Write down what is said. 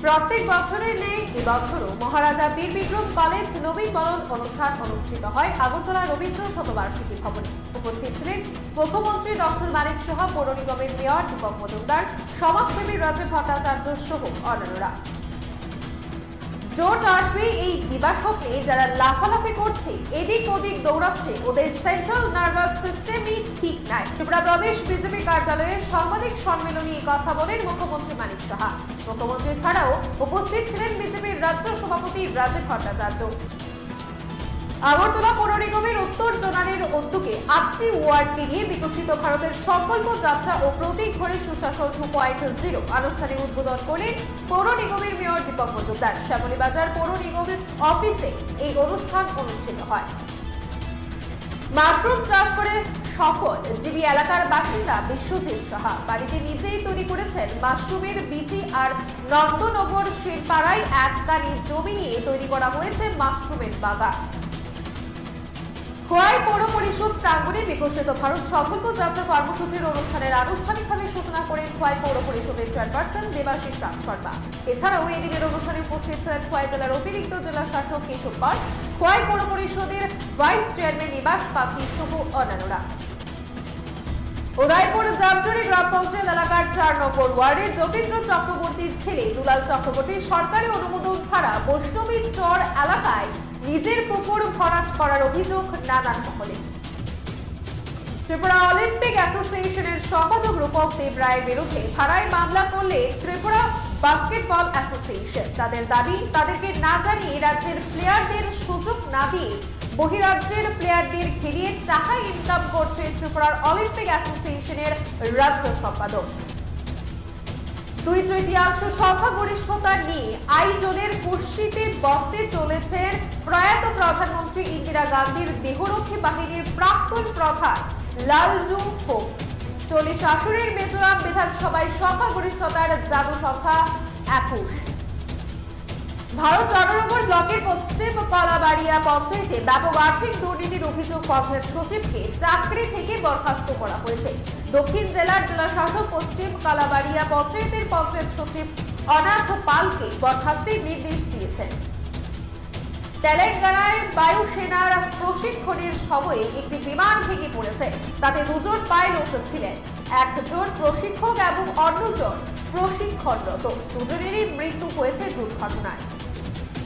প্রত্যেক বছরের নেই এবছরও মহারাজা বীর বিক্রম কলেজ নবীনবরণ অনুষ্ঠান অনুষ্ঠিত হয় আগরতলা রবীন্দ্র শতবার্ষিকী ভবনে। উপস্থিত ছিলেন মুখ্যমন্ত্রী ডক্টর মানিক সাহা, পৌর নিগমের মেয়র দীপক মজুমদার, সমাজসেবী রাজীব ভট্টাচার্য সহ অন্যান্যরা। জোট আসবে এই দিবা স্বপ্নে যারা লাফালাফি করছে, এদিক ওদিক দৌড়াচ্ছে, ওদের সেন্ট্রাল নার্ভাস সিস্টেমই ঠিক নাই। ত্রিপুরা প্রদেশ বিজেপি কার্যালয়ে সাংবাদিক সম্মেলনে এই কথা বলেন মুখ্যমন্ত্রী মানিক সাহা। মুখ্যমন্ত্রী ছাড়াও উপস্থিত ছিলেন বিজেপির রাজ্য সভাপতি রাজীব ভট্টাচার্য। আগরতলা পৌর নিগমের উত্তর জোনালের উদ্যোগে 8টি ওয়ার্ডকে নিয়ে বিকশিত ভারতের সংকল্প যাত্রা ও প্রতীক ঘরে সুশাসন 2.0 আনুষ্ঠানিক উদ্বোধন করলেন পৌর নিগমের মেয়র দীপক মজুমদার। শ্যামলীবাজার পৌর নিগমের অফিসে এই অনুষ্ঠান অনুষ্ঠিত হয়। মাশরুম চাষ করে সফল জিবি এলাকার বাসিন্দা বিশ্বজিৎ সাহা বাড়িতে নিজেই তৈরি করেছেন মাশরুমের বীজ, আর নন্দনগর শেরপাড়ায় 1 কানি জমি নিয়ে তৈরি করা হয়েছে মাশরুমের বাগান। খোয়াই পৌর পরিষদ প্রাঙ্গণে বিকশিত ভারত সংকল্প যাত্রা কর্মসূচির অনুষ্ঠানের আনুষ্ঠানিকভাবে সূচনা করেন খোয়াই পৌর পরিষদের চেয়ারপারসন দেবাশিস শর্মা। এছাড়াও এদিনের অনুষ্ঠানে উপস্থিত ছিলেন খোয়াই জেলার অতিরিক্ত জেলা শাসক কেশব পাল, খোয়াই পৌর পরিষদের ভাইস চেয়ারম্যান নিবাস পাখি সহ অন্যান্যরা। উদয়পুর জামজুরি গ্রাম পঞ্চায়েত এলাকার 4 নম্বর ওয়ার্ডে যতীন্দ্র চক্রবর্তীর ছেলে দুলাল চক্রবর্তী সরকারি অনুমোদন ছাড়া বৈষ্ণবী চর এলাকায় নিজের পুকুর ভরাট করার অভিযোগ নানান মহলে। ত্রিপুরা অলিম্পিক অ্যাসোসিয়েশনের সম্পাদক রূপক দেব রায়ের বিরুদ্ধে থানায় মামলা করলে ত্রিপুরা বাস্কেটবল অ্যাসোসিয়েশন। তাদের দাবি, তাদেরকে না জানিয়ে রাজ্যের প্লেয়ারদের সুযোগ না দিয়ে বহিরাজ্যের প্লেয়ারদের ঘিরিয়ে টাকা ইনকাম করছে ত্রিপুরার অলিম্পিক অ্যাসোসিয়েশনের রাজ্য সম্পাদক। 2/3 সংখ্যাগরিষ্ঠতা নিয়ে আইজলের কুর্সিতে বসতে চলেছেন প্রয়াত প্রধানমন্ত্রী ইন্দিরা গান্ধীর দেহরক্ষী বাহিনীর প্রাক্তন প্রধান লালজু হোক। 40 আসনের মিজোরাম বিধানসভায় সংখ্যাগরিষ্ঠতার জাদু সংখ্যা 21। ভারত জননগর ব্লকের পশ্চিম কলাবাড়িয়া পঞ্চায়েতে ব্যাপক আর্থিক দুর্নীতির অভিযোগ পঞ্চায়েত সচিবকে চাকরি থেকে বরখাস্ত করা হয়েছে। দক্ষিণ জেলার জেলা শাসক পশ্চিম কলাবাড়িয়া পঞ্চায়েতের পঞ্চায়েত সচিব অনাথ পালকে বরখাস্তের নির্দেশ দিয়েছেন। তেলেঙ্গানায় বায়ুসেনার প্রশিক্ষণের সময়ে একটি বিমান ভেঙে পড়েছে, তাতে 2 জন পাইলট ছিলেন, 1 জন প্রশিক্ষক এবং অন্যজন প্রশিক্ষণরত। 2 জনেরই মৃত্যু হয়েছে দুর্ঘটনায়।